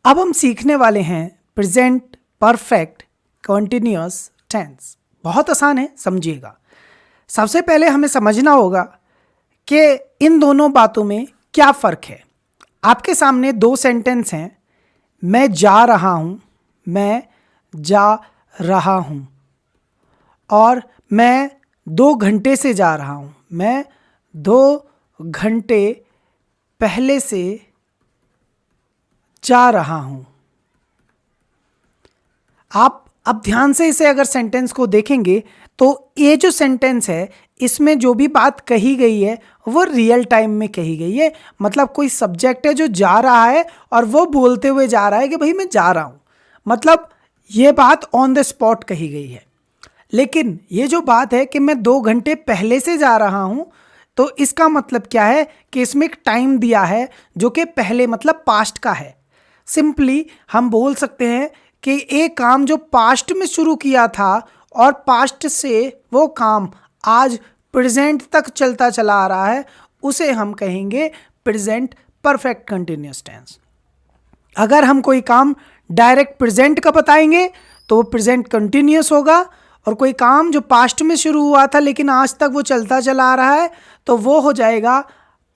अब हम सीखने वाले हैं प्रेजेंट परफेक्ट कंटिन्यूअस टेंस। बहुत आसान है, समझिएगा। सबसे पहले हमें समझना होगा कि इन दोनों बातों में क्या फ़र्क है। आपके सामने दो सेंटेंस हैं, मैं जा रहा हूँ, मैं जा रहा हूँ, और मैं 2 घंटे से जा रहा हूँ, मैं 2 घंटे पहले से जा रहा हूँ। आप अब ध्यान से इसे अगर सेंटेंस को देखेंगे तो ये जो सेंटेंस है इसमें जो भी बात कही गई है वो रियल टाइम में कही गई है। मतलब कोई सब्जेक्ट है जो जा रहा है और वो बोलते हुए जा रहा है कि भाई मैं जा रहा हूँ, मतलब ये बात ऑन द स्पॉट कही गई है। लेकिन ये जो बात है कि मैं 2 घंटे पहले से जा रहा हूँ, तो इसका मतलब क्या है कि इसमें एक टाइम दिया है जो कि पहले मतलब पास्ट का है। सिंपली हम बोल सकते हैं कि एक काम जो पास्ट में शुरू किया था और पास्ट से वो काम आज प्रेजेंट तक चलता चला आ रहा है, उसे हम कहेंगे प्रेजेंट परफेक्ट कंटिन्यूअस टेंस। अगर हम कोई काम डायरेक्ट प्रेजेंट का बताएंगे तो वो प्रेजेंट कंटिन्यूअस होगा, और कोई काम जो पास्ट में शुरू हुआ था लेकिन आज तक वो चलता चला आ रहा है तो वो हो जाएगा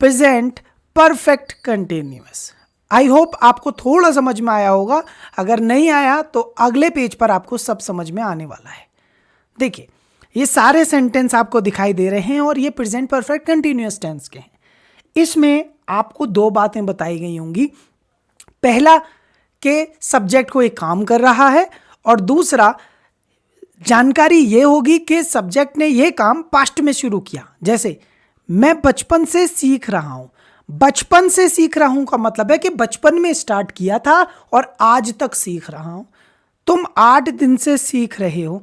present perfect continuous. I hope आपको थोड़ा समझ में आया होगा। अगर नहीं आया तो अगले पेज पर आपको सब समझ में आने वाला है। देखिए, ये सारे सेंटेंस आपको दिखाई दे रहे हैं और ये प्रेजेंट परफेक्ट कंटिन्यूअस टेंस के हैं। इसमें आपको 2 बातें बताई गई होंगी। पहला कि सब्जेक्ट को एक काम कर रहा है, और दूसरा जानकारी ये होगी कि सब्जेक्ट ने ये काम पास्ट में शुरू किया। जैसे मैं बचपन से सीख रहा हूं। बचपन से सीख रहा हूं का मतलब है कि बचपन में स्टार्ट किया था और आज तक सीख रहा हूं। तुम 8 दिन से सीख रहे हो।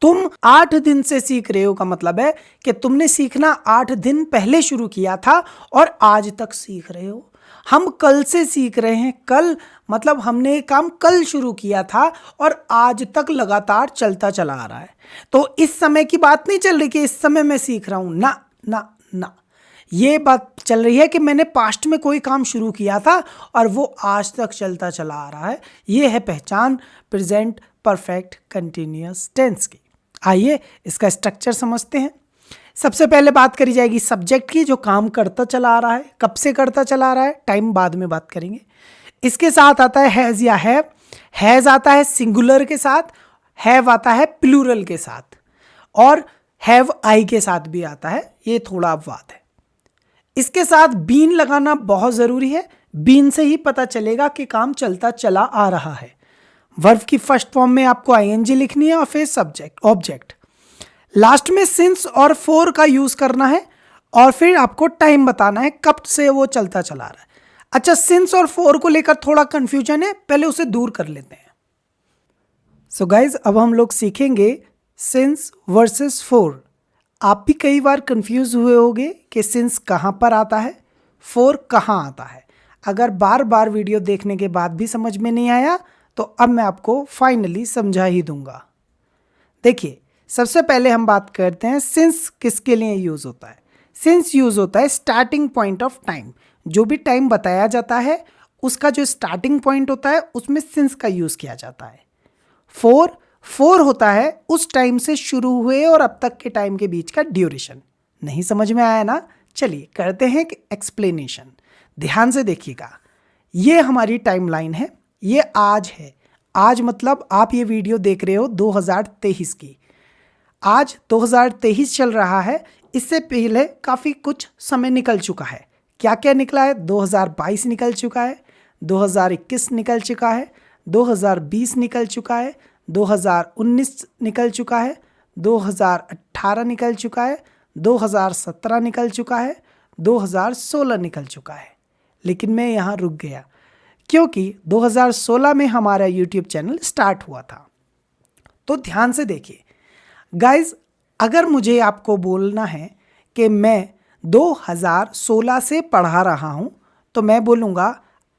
तुम 8 दिन से सीख रहे हो का मतलब है कि तुमने सीखना 8 दिन पहले शुरू किया था और आज तक सीख रहे हो। हम कल से सीख रहे हैं। कल मतलब हमने ये काम कल शुरू किया था और आज तक लगातार चलता चला आ रहा है। तो इस समय की बात नहीं चल रही कि इस समय मैं सीख रहा हूं। ना ना ना, ये बात चल रही है कि मैंने पास्ट में कोई काम शुरू किया था और वो आज तक चलता चला आ रहा है। ये है पहचान प्रेजेंट परफेक्ट कंटिन्यूअस टेंस की। आइए इसका स्ट्रक्चर समझते हैं। सबसे पहले बात करी जाएगी सब्जेक्ट की, जो काम करता चला आ रहा है। कब से करता चला आ रहा है, टाइम बाद में बात करेंगे। इसके साथ आता है हैज़ या हैव। हैज़ आता है सिंगुलर के साथ, हैव आता है प्लूरल के साथ, और हैव आई के साथ भी आता है। ये थोड़ा अपवाद है। इसके साथ बीन लगाना बहुत ज़रूरी है। बीन से ही पता चलेगा कि काम चलता चला आ रहा है। वर्ब की फर्स्ट फॉर्म में आपको आईएनजी लिखनी है और फिर सब्जेक्ट ऑब्जेक्ट। लास्ट में सिंस और फॉर का यूज करना है, और फिर आपको टाइम बताना है कब से वो चलता चला रहा है। अच्छा, सिंस और फॉर को लेकर थोड़ा कंफ्यूजन है, पहले उसे दूर कर लेते हैं। सो गाइज, अब हम लोग सीखेंगे सिंस वर्सेस फॉर। आप भी कई बार कंफ्यूज हुए होंगे कि सिंस कहाँ पर आता है, फॉर कहाँ आता है। अगर बार बार वीडियो देखने के बाद भी समझ में नहीं आया तो अब मैं आपको फाइनली समझा ही दूंगा। देखिए, सबसे पहले हम बात करते हैं सिंस किसके लिए यूज़ होता है। सिंस यूज़ होता है स्टार्टिंग पॉइंट ऑफ टाइम। जो भी टाइम बताया जाता है उसका जो स्टार्टिंग पॉइंट होता है उसमें सिंस का यूज़ किया जाता है। फोर होता है उस टाइम से शुरू हुए और अब तक के टाइम के बीच का ड्यूरेशन। नहीं समझ में आया ना? चलिए करते हैं एक एक्सप्लेनेशन। ध्यान से देखिएगा। ये हमारी टाइमलाइन है। ये आज है। आज मतलब आप ये वीडियो देख रहे हो 2023 की। आज 2023 चल रहा है। इससे पहले काफ़ी कुछ समय निकल चुका है। क्या क्या निकला है? 2022 निकल चुका है, 2021 निकल चुका है, 2020 निकल चुका है, 2019 निकल चुका है, 2018 निकल चुका है, 2017 निकल चुका है, 2016 निकल चुका है। लेकिन मैं यहाँ रुक गया क्योंकि 2016 में हमारा YouTube चैनल स्टार्ट हुआ था। तो ध्यान से देखिए गाइज, अगर मुझे आपको बोलना है कि मैं 2016 से पढ़ा रहा हूँ तो मैं बोलूँगा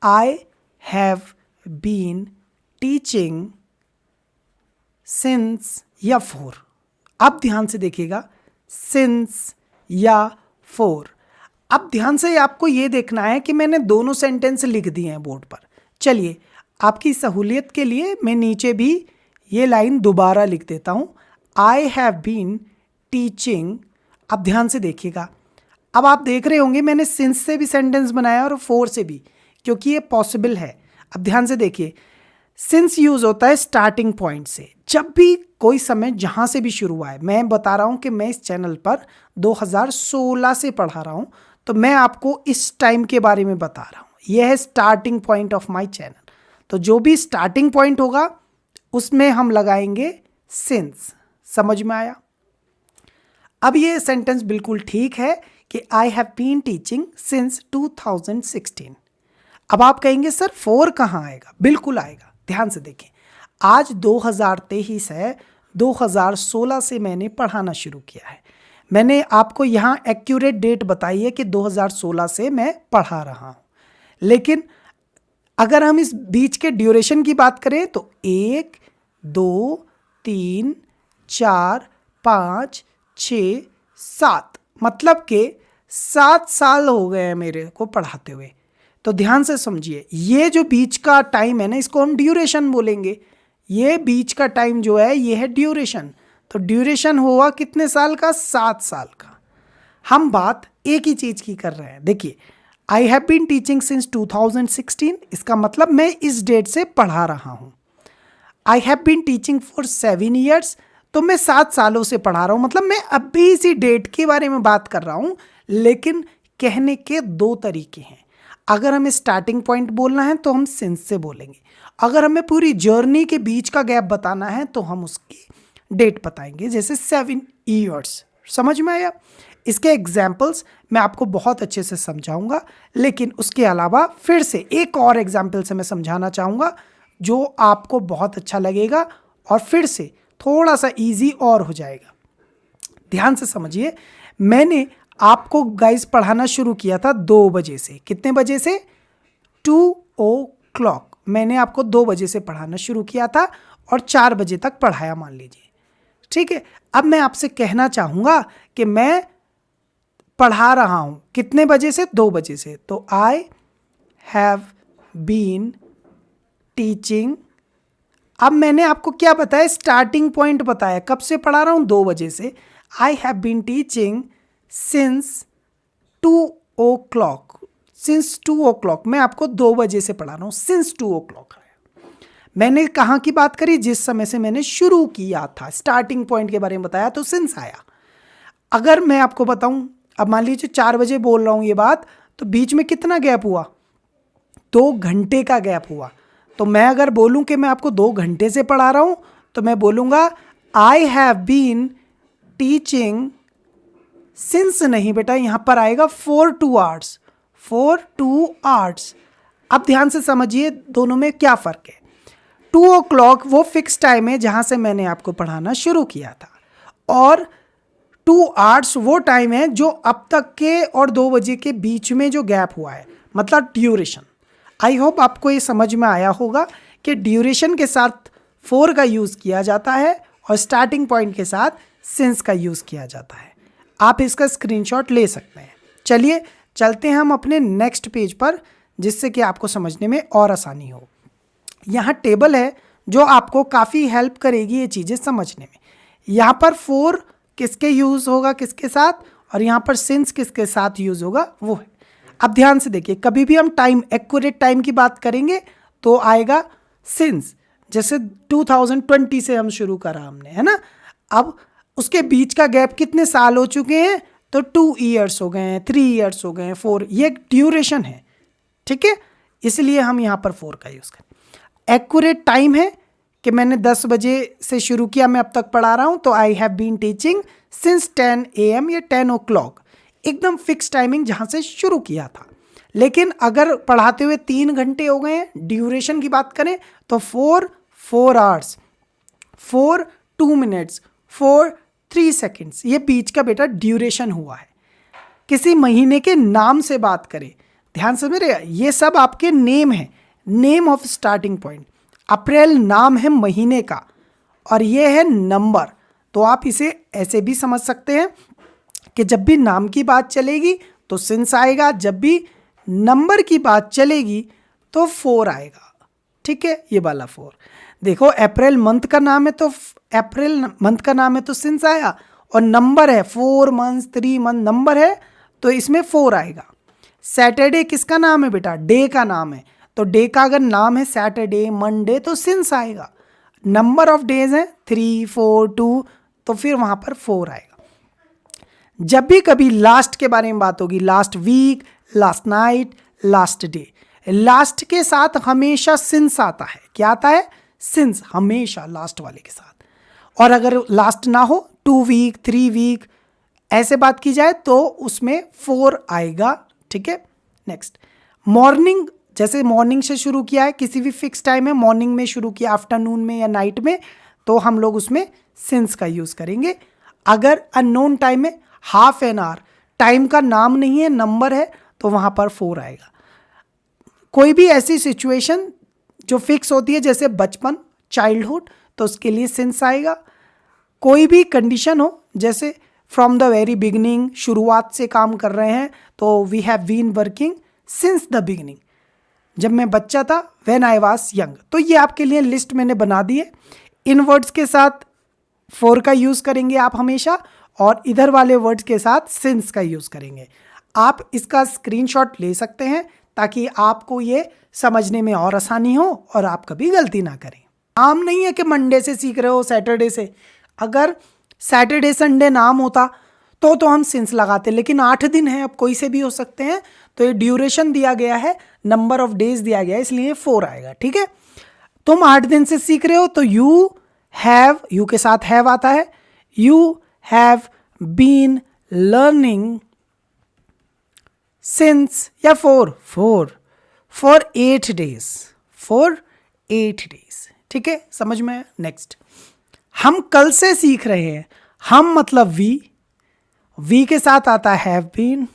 I have been teaching since या फॉर। अब ध्यान से देखिएगा, सिंस या फॉर। अब ध्यान से आपको ये देखना है कि मैंने दोनों सेंटेंस लिख दिए हैं बोर्ड पर। चलिए आपकी सहूलियत के लिए मैं नीचे भी ये लाइन दोबारा लिख देता हूँ, आई हैव बीन टीचिंग। अब ध्यान से देखिएगा, अब आप देख रहे होंगे मैंने सिंस से भी सेंटेंस बनाया और फॉर से भी, क्योंकि ये पॉसिबल है। अब ध्यान से देखिए, सिंस यूज होता है स्टार्टिंग पॉइंट से, जब भी कोई समय जहाँ से भी शुरू हुआ है। मैं बता रहा हूँ कि मैं इस चैनल पर 2016 से पढ़ा रहा हूँ, तो मैं आपको इस टाइम के बारे में बता रहा हूँ। यह है starting point of my channel. तो जो भी स्टार्टिंग पॉइंट होगा उसमें हम लगाएंगे सिंस। समझ में आया? अब ये सेंटेंस बिल्कुल ठीक है कि I have been teaching since 2016। अब आप कहेंगे सर फॉर कहाँ आएगा? बिल्कुल आएगा। ध्यान से देखें, आज 2023 है, 2016 से मैंने पढ़ाना शुरू किया है। मैंने आपको यहाँ एक्यूरेट डेट बताई है कि 2016 से मैं पढ़ा रहा हूँ। लेकिन अगर हम इस बीच के ड्यूरेशन की बात करें तो 1, 2, 3, 4, 5, 6, 7, मतलब कि 7 साल हो गए हैं मेरे को पढ़ाते हुए। तो ध्यान से समझिए, ये जो बीच का टाइम है ना, इसको हम ड्यूरेशन बोलेंगे। ये बीच का टाइम जो है ये है ड्यूरेशन। तो ड्यूरेशन हुआ कितने साल का? 7 साल का। हम बात एक ही चीज़ की कर रहे हैं। देखिए, I have been teaching since 2016, इसका मतलब मैं इस डेट से पढ़ा रहा हूँ। I have been teaching for 7 years, तो मैं 7 सालों से पढ़ा रहा हूँ, मतलब मैं अभी इसी डेट के बारे में बात कर रहा हूँ। लेकिन कहने के 2 तरीके हैं। अगर हमें स्टार्टिंग पॉइंट बोलना है तो हम सिंस से बोलेंगे। अगर हमें पूरी जर्नी के बीच का गैप बताना है तो हम उसकी डेट बताएंगे, जैसे 7 ईयर्स। समझ में आया? इसके एग्जाम्पल्स मैं आपको बहुत अच्छे से समझाऊंगा, लेकिन उसके अलावा फिर से एक और एग्जाम्पल से मैं समझाना चाहूँगा जो आपको बहुत अच्छा लगेगा और फिर से थोड़ा सा इजी और हो जाएगा। ध्यान से समझिए, मैंने आपको गाइस पढ़ाना शुरू किया था 2 बजे से। कितने बजे से? 2 o'clock। मैंने आपको 2 बजे से पढ़ाना शुरू किया था और 4 बजे तक पढ़ाया, मान लीजिए। ठीक है, अब मैं आपसे कहना चाहूँगा कि मैं पढ़ा रहा हूँ कितने बजे से? 2 बजे से। तो आई हैव बीन टीचिंग। अब मैंने आपको क्या बताया? स्टार्टिंग पॉइंट बताया, कब से पढ़ा रहा हूँ? 2 बजे से। I have been teaching since 2 o'clock। Since 2 o'clock, मैं आपको 2 बजे से पढ़ा रहा हूँ। सिंस 2 o'clock है। मैंने कहाँ की बात करी? जिस समय से मैंने शुरू किया था, स्टार्टिंग पॉइंट के बारे में बताया तो सिंस आया। अगर मैं आपको बताऊं, अब मान लीजिए 4 बजे बोल रहा हूं ये बात, तो बीच में कितना गैप हुआ? 2 घंटे का गैप हुआ। तो मैं अगर बोलूं कि मैं आपको 2 घंटे से पढ़ा रहा हूं तो मैं बोलूंगा I have been teaching since. नहीं बेटा, यहां पर आएगा फॉर 2 hours। For 2 hours। अब ध्यान से समझिए दोनों में क्या फ़र्क है। 2 o'clock वो फिक्स टाइम है जहां से मैंने आपको पढ़ाना शुरू किया था, और 2 hours वो टाइम है जो अब तक के और 2 बजे के बीच में जो गैप हुआ है, मतलब ड्यूरेशन। आई होप आपको ये समझ में आया होगा कि ड्यूरेशन के साथ फॉर का यूज़ किया जाता है और स्टार्टिंग पॉइंट के साथ सिंस का यूज़ किया जाता है। आप इसका स्क्रीनशॉट ले सकते हैं। चलिए चलते हैं हम अपने नेक्स्ट पेज पर, जिससे कि आपको समझने में और आसानी हो। यहाँ टेबल है जो आपको काफ़ी हेल्प करेगी ये चीज़ें समझने में। यहाँ पर फॉर किसके यूज़ होगा, किसके साथ, और यहाँ पर सिंस किसके साथ यूज़ होगा, वो है। अब ध्यान से देखिए, कभी भी हम टाइम, एक्यूरेट टाइम की बात करेंगे तो आएगा सिंस। जैसे 2020 से हम शुरू करा हमने, है ना। अब उसके बीच का गैप कितने साल हो चुके हैं? तो 2 years हो गए हैं, 3 years हो गए हैं, 4। ये ड्यूरेशन है, ठीक है, इसलिए हम यहाँ पर 4 का यूज़ करें। एक्यूरेट टाइम है कि मैंने 10 बजे से शुरू किया, मैं अब तक पढ़ा रहा हूँ, तो I have been teaching since 10 AM या 10 o'clock। एकदम फिक्स टाइमिंग जहाँ से शुरू किया था। लेकिन अगर पढ़ाते हुए 3 घंटे हो गए हैं, ड्यूरेशन की बात करें तो 4 hours, 4 2 minutes, 4 3 seconds, ये बीच का बेटा ड्यूरेशन हुआ है। किसी महीने के नाम से बात करें, ध्यान से मेरे, ये सब आपके नेम है, नेम ऑफ स्टार्टिंग पॉइंट। अप्रैल नाम है महीने का और ये है नंबर। तो आप इसे ऐसे भी समझ सकते हैं कि जब भी नाम की बात चलेगी तो सिंस आएगा, जब भी नंबर की बात चलेगी तो 4 आएगा। ठीक है, ये वाला 4। देखो अप्रैल मंथ का नाम है तो अप्रैल मंथ का नाम है तो सिंस आया, और नंबर है 4 मंथ्स 3 मंथ नंबर है तो इसमें 4 आएगा। सैटरडे किसका नाम है बेटा? डे का नाम है, तो डे का अगर नाम है सैटरडे मंडे तो सिंस आएगा। नंबर ऑफ डेज है 3 4 2, तो फिर वहां पर 4 आएगा। जब भी कभी लास्ट के बारे में बात होगी, last week, last night, last day, last के साथ हमेशा सिंस आता है। क्या आता है? सिंस, हमेशा लास्ट वाले के साथ। और अगर लास्ट ना हो, 2 वीक 3 वीक ऐसे बात की जाए तो उसमें 4 आएगा। ठीक है, नेक्स्ट मॉर्निंग, जैसे मॉर्निंग से शुरू किया है, किसी भी फिक्स टाइम है, मॉर्निंग में शुरू किया, आफ्टरनून में या नाइट में, तो हम लोग उसमें सिंस का यूज करेंगे। अगर अननोन टाइम में, हाफ एन आवर, टाइम का नाम नहीं है नंबर है, तो वहां पर 4 आएगा। कोई भी ऐसी सिचुएशन जो फिक्स होती है जैसे बचपन, चाइल्डहुड, तो उसके लिए सिंस आएगा। कोई भी कंडीशन हो जैसे फ्रॉम द वेरी बिगिनिंग, शुरुआत से काम कर रहे हैं, तो we have been working since the beginning, जब मैं बच्चा था, व्हेन आई वाज यंग। तो ये आपके लिए लिस्ट मैंने बना दी है। इन वर्ड्स के साथ 4 का यूज करेंगे आप हमेशा, और इधर वाले वर्ड्स के साथ सिंस का यूज करेंगे। आप इसका स्क्रीनशॉट ले सकते हैं ताकि आपको ये समझने में और आसानी हो और आप कभी गलती ना करें। आम नहीं है कि मंडे से सीख रहे हो सैटरडे से। अगर सैटरडे संडे नाम होता तो हम सिंस लगाते, लेकिन 8 दिन है, अब कोई से भी हो सकते हैं, तो ये ड्यूरेशन दिया गया है, नंबर ऑफ डेज दिया गया है, इसलिए 4 आएगा। ठीक है, तुम 8 दिन से सीख रहे हो तो यू हैव, यू के साथ हैव आता है, you have been learning since या फॉर 8 डेज, फॉर 8 डेज। ठीक है, समझ में? नेक्स्ट, हम कल से सीख रहे हैं। हम मतलब वी के साथ आता है have been,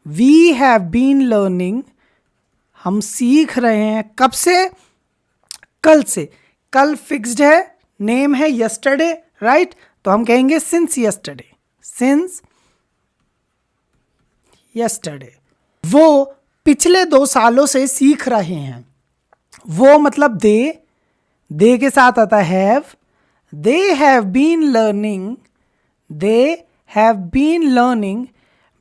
we have been learning, हम सीख रहे हैं कब से? कल से। कल फिक्स्ड है, नेम है यस्टरडे, राइट, तो हम कहेंगे सिंस यस्टरडे, सिंस यस्टरडे। वो पिछले 2 सालों से सीख रहे हैं। वो मतलब दे के साथ आता है have, they have been learning, they have been learning,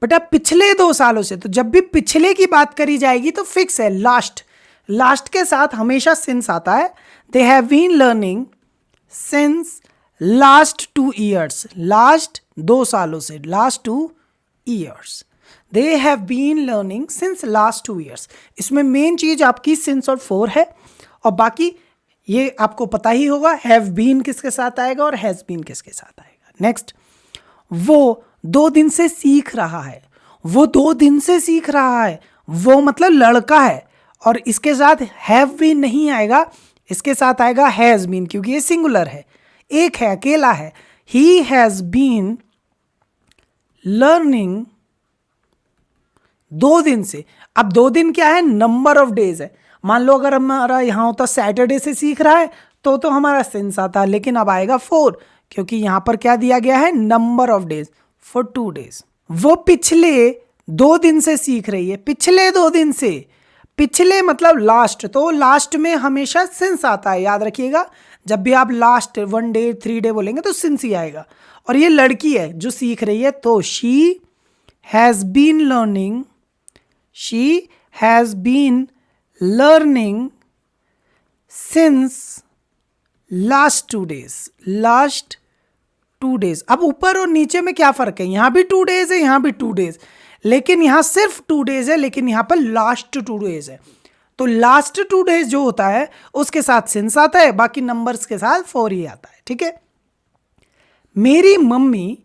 बेटा पिछले 2 सालों से। तो जब भी पिछले की बात करी जाएगी तो फिक्स है लास्ट, लास्ट के साथ हमेशा सिंस आता है। They have been learning since last 2 years, last 2 सालों से, last 2 years. They have been learning since last 2 years. इसमें मेन चीज आपकी सिंस और 4 है, और बाकी ये आपको पता ही होगा हैव बीन किसके साथ आएगा और हैज बीन किसके साथ आएगा। नेक्स्ट, वो 2 दिन से सीख रहा है। वो 2 दिन से सीख रहा है, वो मतलब लड़का है, और इसके साथ हैव बीन नहीं आएगा, इसके साथ आएगा हैज बीन, क्योंकि ये सिंगुलर है, एक है, अकेला है। ही हैज बीन लर्निंग 2 दिन से। अब 2 दिन क्या है? नंबर ऑफ डेज है। मान लो अगर हमारा यहां होता सैटरडे से सीख रहा है तो हमारा सिंस आता, लेकिन अब आएगा 4, क्योंकि यहां पर क्या दिया गया है? Number of days, for 2 days. वो पिछले 2 दिन से सीख रही है, पिछले 2 दिन से, पिछले मतलब लास्ट, तो लास्ट में हमेशा सिंस आता है, याद रखिएगा। जब भी आप लास्ट 1 डे 3 डे बोलेंगे तो सिंस ही आएगा। और ये लड़की है जो सीख रही है, तो she has been learning, she has been learning since last 2 days, last 2 days. अब ऊपर और नीचे में क्या फर्क है? यहां भी 2 डेज है, यहां भी 2 डेज, लेकिन यहां सिर्फ 2 डेज है, लेकिन यहां पर लास्ट 2 डेज है। तो लास्ट 2 डेज जो होता है उसके साथ सिंस आता है, बाकी नंबर्स के साथ 4 ही आता है। ठीक है, मेरी मम्मी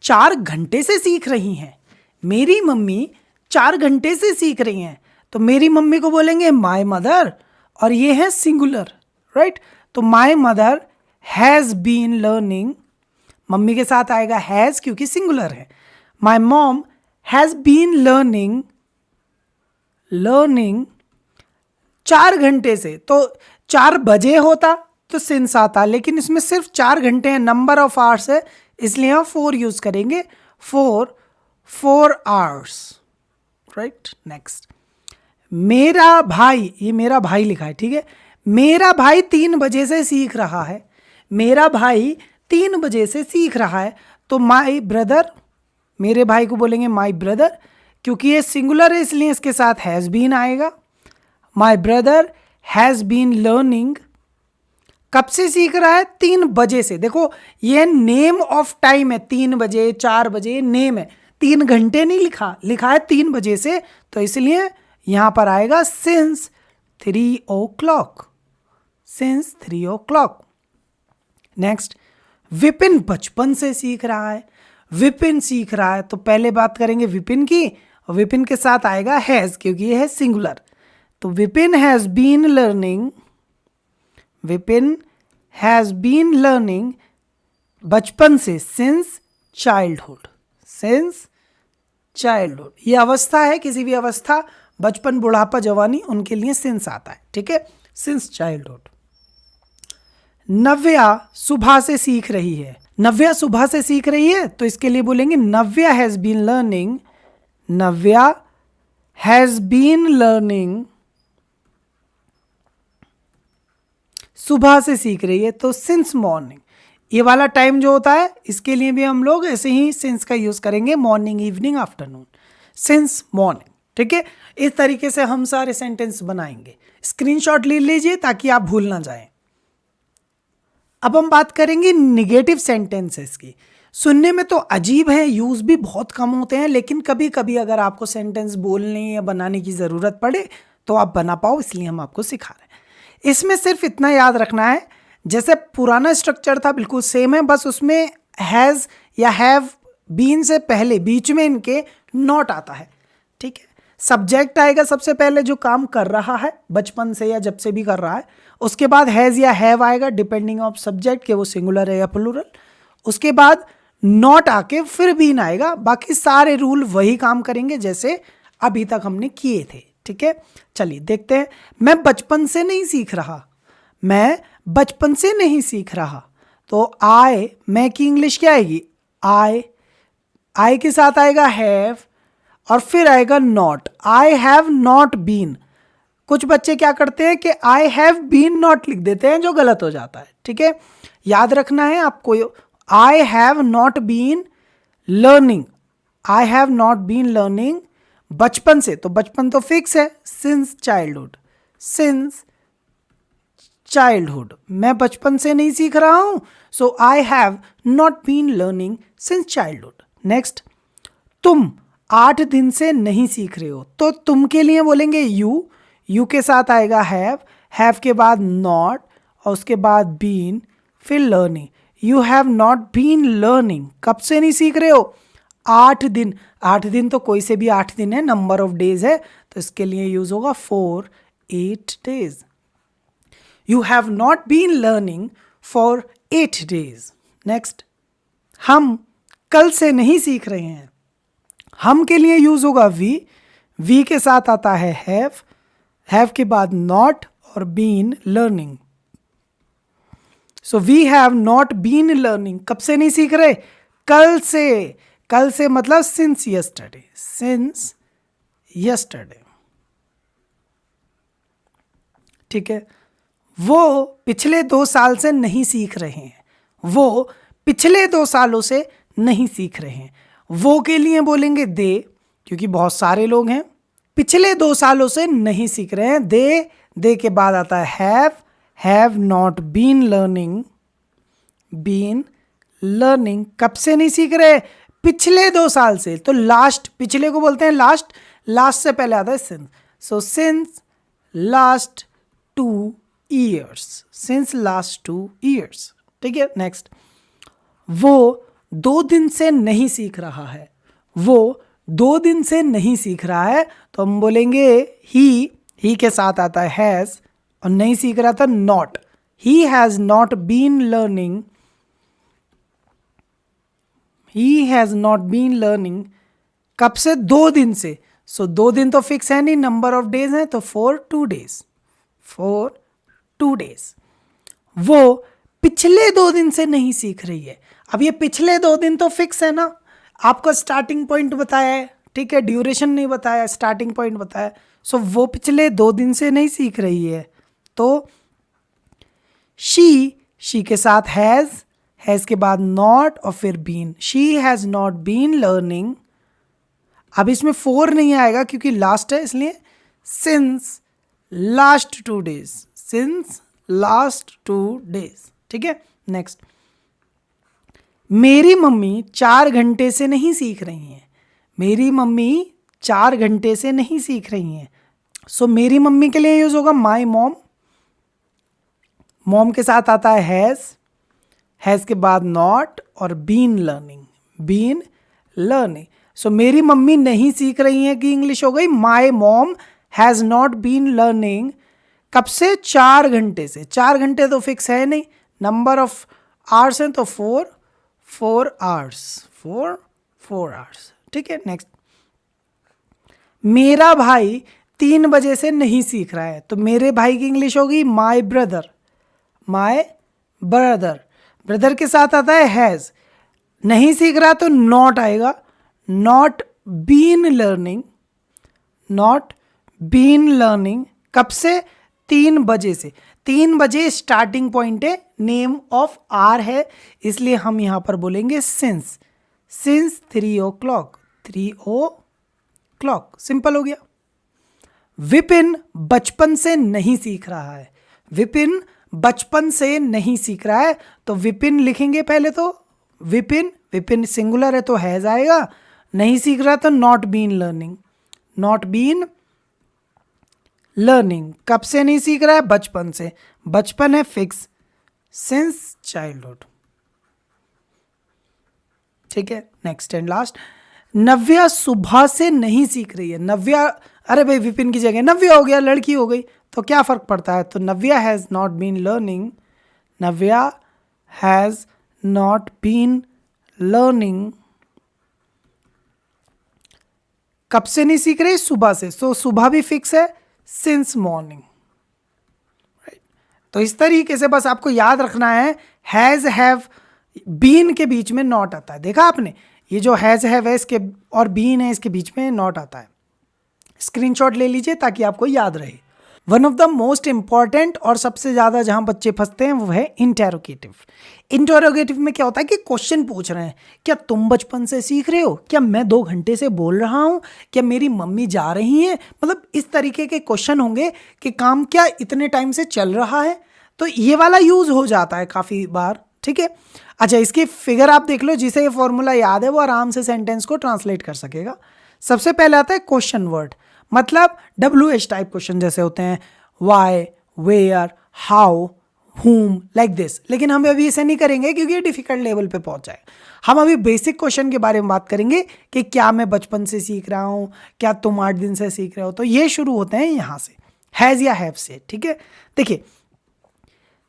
4 घंटे से सीख रही हैं। मेरी मम्मी 4 घंटे से सीख रही हैं, तो मेरी मम्मी को बोलेंगे माय मदर, और ये है सिंगुलर, राइट। तो my mother has been learning, mummy के साथ आएगा हैज क्योंकि सिंगुलर है। My mom has been learning 4 घंटे से, तो 4 बजे होता तो सिंस आता, लेकिन इसमें सिर्फ 4 घंटे हैं, नंबर ऑफ आवर्स है, इसलिए हम 4 यूज करेंगे, 4 आवर्स, राइट। नेक्स्ट, मेरा भाई, ये मेरा भाई लिखा है, ठीक है। मेरा भाई 3 बजे से सीख रहा है, मेरा भाई 3 बजे से सीख रहा है। तो माई ब्रदर, मेरे भाई को बोलेंगे माई ब्रदर, क्योंकि ये सिंगुलर है इसलिए इसके साथ हैज़ बीन आएगा। My brother has been learning, कब से सीख रहा है? 3 बजे से। देखो ये नेम ऑफ टाइम है, 3 बजे 4 बजे नेम है, 3 घंटे नहीं लिखा, लिखा है 3 बजे से, तो इसलिए यहां पर आएगा since 3 o'clock, since 3 o'clock। Next, Vipin बचपन से सीख रहा है, विपिन सीख रहा है, तो पहले बात करेंगे विपिन की, और विपिन के साथ आएगा हैज, क्योंकि ये है सिंगुलर। तो Vipin has been learning, Vipin has been learning बचपन से, सिंस चाइल्डहुड, सिंस चाइल्डहुड। ये अवस्था है, किसी भी अवस्था, बचपन बुढ़ापा जवानी, उनके लिए सिंस आता है, ठीक है, सिंस चाइल्डहुड। नव्या सुबह से सीख रही है, नव्या सुबह से सीख रही है, तो इसके लिए बोलेंगे Navya has been learning, Navya has been learning, सुबह से सीख रही है, तो सिंस मॉर्निंग। ये वाला टाइम जो होता है इसके लिए भी हम लोग ऐसे ही सिंस का यूज करेंगे, morning, evening, afternoon, since morning, ठीक है। इस तरीके से हम सारे सेंटेंस बनाएंगे। स्क्रीनशॉट ले लीजिए ताकि आप भूल ना जाएं। अब हम बात करेंगे निगेटिव सेंटेंसेस की। सुनने में तो अजीब है, यूज भी बहुत कम होते हैं, लेकिन कभी कभी अगर आपको सेंटेंस बोलने या बनाने की ज़रूरत पड़े तो आप बना पाओ, इसलिए हम आपको सिखा रहे हैं। इसमें सिर्फ इतना याद रखना है, जैसे पुराना स्ट्रक्चर था बिल्कुल सेम है, बस उसमें हैज़ या हैव बीन से पहले बीच में इनके नॉट आता है, ठीक है। सब्जेक्ट आएगा सबसे पहले जो काम कर रहा है बचपन से या जब से भी कर रहा है, उसके बाद हैज़ या हैव आएगा डिपेंडिंग ऑफ सब्जेक्ट के वो सिंगुलर है या प्लूरल, उसके बाद नॉट आके फिर बीन आएगा। बाकी सारे रूल वही काम करेंगे जैसे अभी तक हमने किए थे, ठीक है। चलिए देखते हैं। मैं बचपन से नहीं सीख रहा, मैं बचपन से नहीं सीख रहा, तो आई, मैं की इंग्लिश क्या आएगी? आई के साथ आएगा हैव और फिर आएगा not. I have not been. कुछ बच्चे क्या करते हैं कि आई हैव बीन नॉट लिख देते हैं, जो गलत हो जाता है, ठीक है। याद रखना है आपको, I have not been learning, I have not been learning बचपन से, तो बचपन तो फिक्स है, सिंस चाइल्डहुड, सिंस चाइल्डहुड। मैं बचपन से नहीं सीख रहा हूं, so I have not been learning since childhood. Next, तुम 8 दिन से नहीं सीख रहे हो, तो तुम के लिए बोलेंगे यू के साथ आएगा हैव के बाद नॉट और उसके बाद बीन, फिर learning. You have not been learning, कब से नहीं सीख रहे हो? 8 दिन। 8 दिन तो कोई से भी 8 दिन है, नंबर ऑफ डेज है, तो इसके लिए यूज होगा 4 8 days। You have not been learning for 8 days। Next, हम कल से नहीं सीख रहे हैं, हम के लिए यूज होगा वी के साथ आता है हैव के बाद नॉट और been learning. So we have not been learning, कब से नहीं सीख रहे? कल से। कल से मतलब सिंस यस्टरडे, सिंस यस्टरडे, ठीक है। वो पिछले 2 साल से नहीं सीख रहे हैं, वो पिछले 2 सालों से नहीं सीख रहे हैं। वो के लिए बोलेंगे दे, क्योंकि बहुत सारे लोग हैं, पिछले 2 सालों से नहीं सीख रहे हैं। दे के बाद आता है have not been learning, been learning, कब से नहीं सीख रहे? पिछले 2 साल से, तो लास्ट, पिछले को बोलते हैं लास्ट, लास्ट से पहले आता है सिंस, सो since last 2 years, since last 2 years, ठीक है। नेक्स्ट, वो 2 दिन से नहीं सीख रहा है, वो 2 दिन से नहीं सीख रहा है, तो हम बोलेंगे ही के साथ आता है हैज और नहीं सीख रहा था not. He has not been learning, he has not been learning, कब से? 2 दिन से। सो 2 दिन तो फिक्स है नहीं, नंबर ऑफ डेज है, तो 4 2 days, 4 2 days। वो पिछले 2 दिन से नहीं सीख रही है। अब ये पिछले 2 दिन तो फिक्स है ना, आपको स्टार्टिंग पॉइंट बताया है, ठीक है, ड्यूरेशन नहीं बताया, स्टार्टिंग पॉइंट बताया। सो वो पिछले 2 दिन से नहीं सीख रही है, तो शी के साथ हैज के बाद नॉट और फिर been, she has not been learning. अब इसमें फोर नहीं आएगा क्योंकि लास्ट है, इसलिए since last 2 days, since last 2 days। ठीक है, नेक्स्ट, मेरी मम्मी 4 घंटे से नहीं सीख रही हैं। मेरी मम्मी 4 घंटे से नहीं सीख रही हैं। सो मेरी मम्मी के लिए यूज होगा माई मॉम। मॉम के साथ आता है हैज के बाद नॉट और बीन लर्निंग। सो मेरी मम्मी नहीं सीख रही हैं की इंग्लिश हो गई my mom has not been learning. कब से? 4 घंटे से। 4 घंटे तो फिक्स है नहीं, नंबर ऑफ आवर्स हैं तो 4 आवर्स। ठीक है, नेक्स्ट, मेरा भाई 3 बजे से नहीं सीख रहा है, तो मेरे भाई की इंग्लिश होगी माई ब्रदर। ब्रदर के साथ आता है हैज, नहीं सीख रहा तो नॉट आएगा, नॉट बीन लर्निंग। कब से? 3 बजे से। 3 बजे स्टार्टिंग पॉइंट है, नेम ऑफ आर है, इसलिए हम यहां पर बोलेंगे सिंस 3 o'clock। सिंपल हो गया। विपिन बचपन से नहीं सीख रहा है। विपिन बचपन से नहीं सीख रहा है, तो विपिन लिखेंगे पहले तो विपिन सिंगुलर है तो हैज आएगा, नहीं सीख रहा तो नॉट बीन लर्निंग। कब से नहीं सीख रहा है? बचपन से। बचपन है फिक्स, सिंस चाइल्डहुड। ठीक है, नेक्स्ट एंड लास्ट, नव्या सुबह से नहीं सीख रही है। नव्या, अरे भाई विपिन की जगह नव्या हो गया, लड़की हो गई, तो क्या फर्क पड़ता है? तो नव्या हैज नॉट बीन लर्निंग। कब से नहीं सीख रही? सुबह से। सो सुबह भी फिक्स है, सिंस मॉर्निंग। राइट, तो इस तरीके से बस आपको याद रखना है, हैज हैव बीन के बीच में नॉट आता है। देखा आपने, ये जो हैज हैव है इसके और बीन है इसके बीच में नॉट आता है। स्क्रीनशॉट ले लीजिए ताकि आपको याद रहे। One of the most important और सबसे ज़्यादा जहां बच्चे फंसते हैं वो है इंटेरोगेटिव। इंटेरोगेटिव में क्या होता है कि क्वेश्चन पूछ रहे हैं, क्या तुम बचपन से सीख रहे हो? क्या मैं 2 घंटे से बोल रहा हूं? क्या मेरी मम्मी जा रही हैं? मतलब इस तरीके के क्वेश्चन होंगे कि काम क्या इतने टाइम से चल रहा है, तो ये वाला यूज हो जाता है काफ़ी बार। ठीक है, अच्छा, इसकी फिगर आप देख लो, जिसे ये फॉर्मूला याद है वो आराम से सेंटेंस को ट्रांसलेट कर सकेगा। सबसे पहले आता है क्वेश्चन वर्ड, मतलब WH टाइप क्वेश्चन जैसे होते हैं why, where, how, whom, like this. लेकिन हम अभी इसे नहीं करेंगे क्योंकि ये डिफिकल्ट लेवल पे पहुंच जाए। हम अभी बेसिक क्वेश्चन के बारे में बात करेंगे कि क्या मैं बचपन से सीख रहा हूं, क्या तुम 8 दिन से सीख रहे हो। तो ये शुरू होते हैं यहां से, हैज या हैव से। ठीक है, देखिए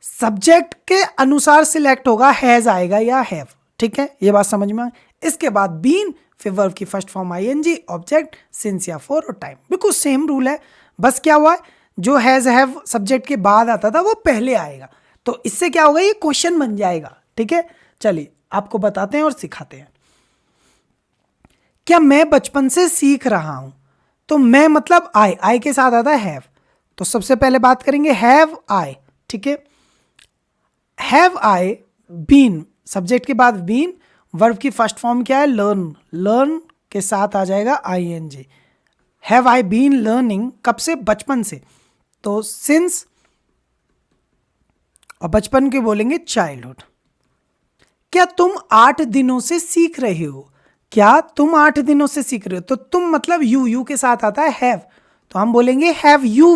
सब्जेक्ट के अनुसार सिलेक्ट होगा, हैज आएगा या हैव। ठीक है, ये बात समझ में आ। इसके बाद बीन, फिर वर्ब की first form ING, object since या फॉर और टाइम। बिल्कुल सेम रूल है, बस क्या हुआ है, जो हैज हैव सब्जेक्ट के बाद आता था वो पहले आएगा, तो इससे क्या होगा, ये क्वेश्चन बन जाएगा। ठीक है, चलिए आपको बताते हैं और सिखाते हैं। क्या मैं बचपन से सीख रहा हूं, तो मैं मतलब आई के साथ आता है हैव, तो सबसे पहले बात करेंगे हैव आई। ठीक है, हैव आई बीन, सब्जेक्ट के बाद बीन, वर्ब की फर्स्ट फॉर्म क्या है, लर्न के साथ आ जाएगा ING। Have I been learning, कब से? बचपन से, तो सिंस, और बचपन के बोलेंगे चाइल्डहुड। क्या तुम 8 दिनों से सीख रहे हो? क्या तुम 8 दिनों से सीख रहे हो, तो तुम मतलब यू के साथ आता है हैव, तो हम बोलेंगे हैव यू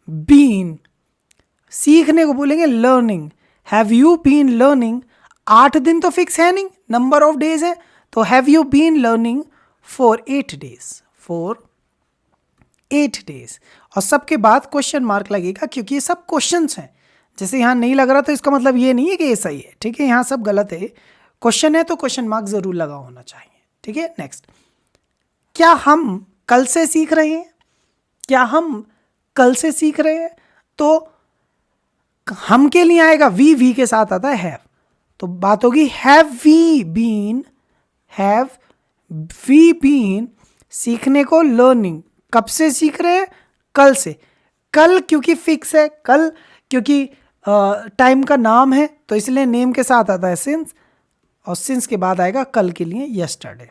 बीन। सीखने को बोलेंगे learning, have you been learning. 8 दिन तो फिक्स है नहीं, नंबर ऑफ डेज है, तो have you been learning for 8 days. और सबके बाद क्वेश्चन मार्क लगेगा क्योंकि ये सब क्वेश्चंस हैं। जैसे यहाँ नहीं लग रहा तो इसका मतलब ये नहीं है कि ये सही है। ठीक है, यहाँ सब गलत है, क्वेश्चन है तो क्वेश्चन मार्क जरूर लगा होना चाहिए। ठीक है, नेक्स्ट, क्या हम कल से सीख रहे हैं? तो हम के लिए आएगा वी के साथ आता है हैव, तो बात होगी हैव वी बीन सीखने को लर्निंग। कब से सीख रहे हैं? कल से। कल क्योंकि फिक्स है, कल क्योंकि टाइम का नाम है, तो इसलिए नेम के साथ आता है सिंस, और सिंस के बाद आएगा कल के लिए यस्टरडे।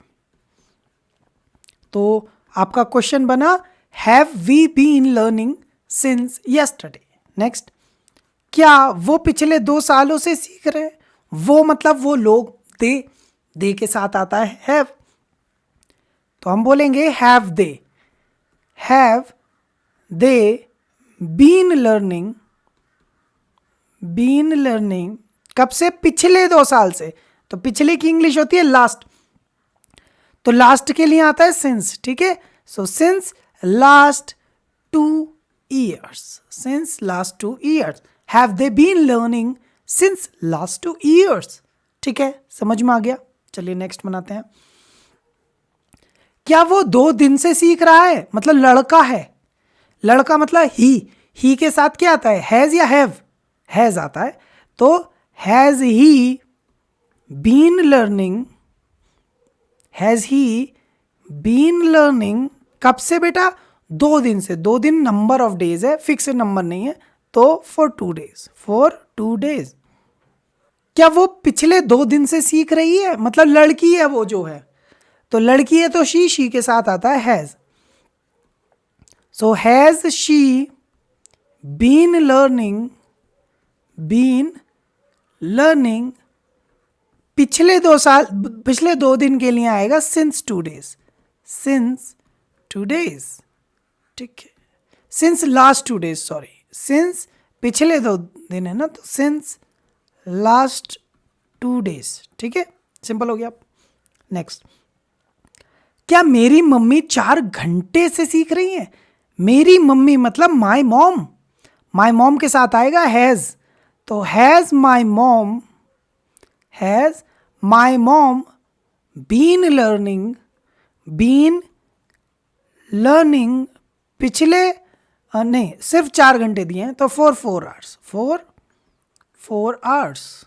तो आपका क्वेश्चन बना have we been learning since yesterday. Next, क्या वो पिछले 2 सालों से सीख रहे हैं? वो मतलब वो लोग, दे के साथ आता है हैव, तो हम बोलेंगे हैव दे बीन लर्निंग कब से? पिछले 2 साल से। तो पिछले की इंग्लिश होती है लास्ट, तो लास्ट के लिए आता है सिंस, ठीक है। So since last 2 years have they been learning since last 2 years। ठीक है, समझ में आ गया। चलिए नेक्स्ट बनाते हैं। क्या वो 2 दिन से सीख रहा है? मतलब लड़का है, लड़का मतलब ही के साथ क्या आता है? हैज या हैव? हैज आता है। तो हैज ही बीन लर्निंग कब से बेटा? 2 दिन से। 2 दिन नंबर ऑफ डेज है, फिक्स नंबर नहीं है, तो फॉर 2 डेज। क्या वो पिछले 2 दिन से सीख रही है? मतलब लड़की है वो जो है, तो लड़की है तो शी के साथ आता है has. So has she been learning पिछले 2 दिन के लिए आएगा सिंस 2 डेज। ठीक है, since last 2 days, sorry, since पिछले 2 दिन है ना, तो सिंस लास्ट 2 डेज। ठीक है, सिंपल हो गया। नेक्स्ट, क्या मेरी मम्मी 4 घंटे से सीख रही है? मेरी मम्मी मतलब माई मॉम के साथ आएगा हैज, तो has my mom been learning पिछले नहीं, सिर्फ 4 घंटे दिए हैं, तो 4 आवर्स।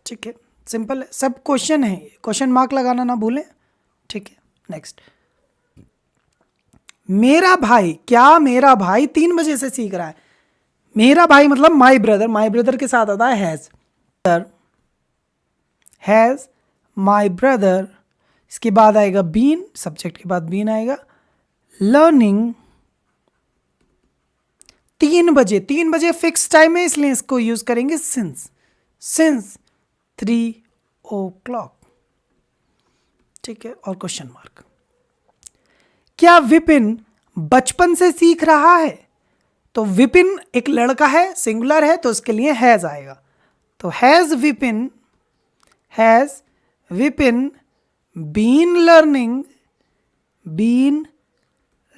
ठीक है, सिंपल है, सब क्वेश्चन है, क्वेश्चन मार्क लगाना ना भूलें। ठीक है, नेक्स्ट, मेरा भाई 3 बजे से सीख रहा है? मेरा भाई मतलब माई ब्रदर के साथ आता है हैज माई ब्रदर, इसके बाद आएगा बीन, सब्जेक्ट के बाद बीन आएगा, लर्निंग 3 बजे फिक्स टाइम है, इसलिए इसको यूज करेंगे सिंस 3 o'clock। ठीक है, और क्वेश्चन मार्क। क्या विपिन बचपन से सीख रहा है? तो विपिन एक लड़का है, सिंगुलर है, तो उसके लिए हैज आएगा, तो हैज विपिन बीन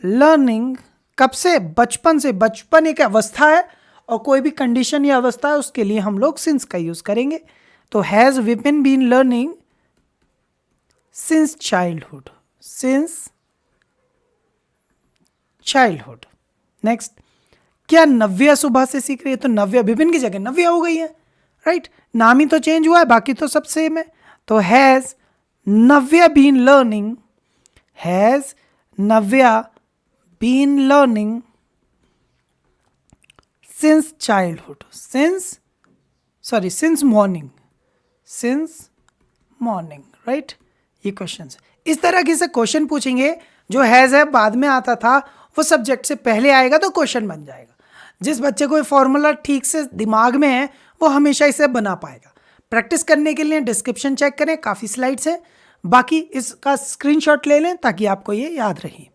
लर्निंग कब से? बचपन से। बचपन एक अवस्था है, और कोई भी कंडीशन या अवस्था है उसके लिए हम लोग सिंस का यूज करेंगे, तो has Vipin been learning since childhood. Next, क्या नव्या सुबह से सीख रही है? तो नव्या विपिन की जगह नव्या हो गई है, राइट, नाम ही तो चेंज हुआ है, बाकी तो सब सेम है। तो has Navya been learning since childhood, since morning, right. ये क्वेश्चन, इस तरह के से क्वेश्चन पूछेंगे। जो हैज है बाद में आता था, वो सब्जेक्ट से पहले आएगा तो क्वेश्चन बन जाएगा। जिस बच्चे को फॉर्मूला ठीक से दिमाग में है, वो हमेशा इसे बना पाएगा। प्रैक्टिस करने के लिए डिस्क्रिप्शन चेक करें, काफ़ी स्लाइड्स हैं, बाकी इसका स्क्रीनशॉट ले लें ताकि आपको ये याद रहे।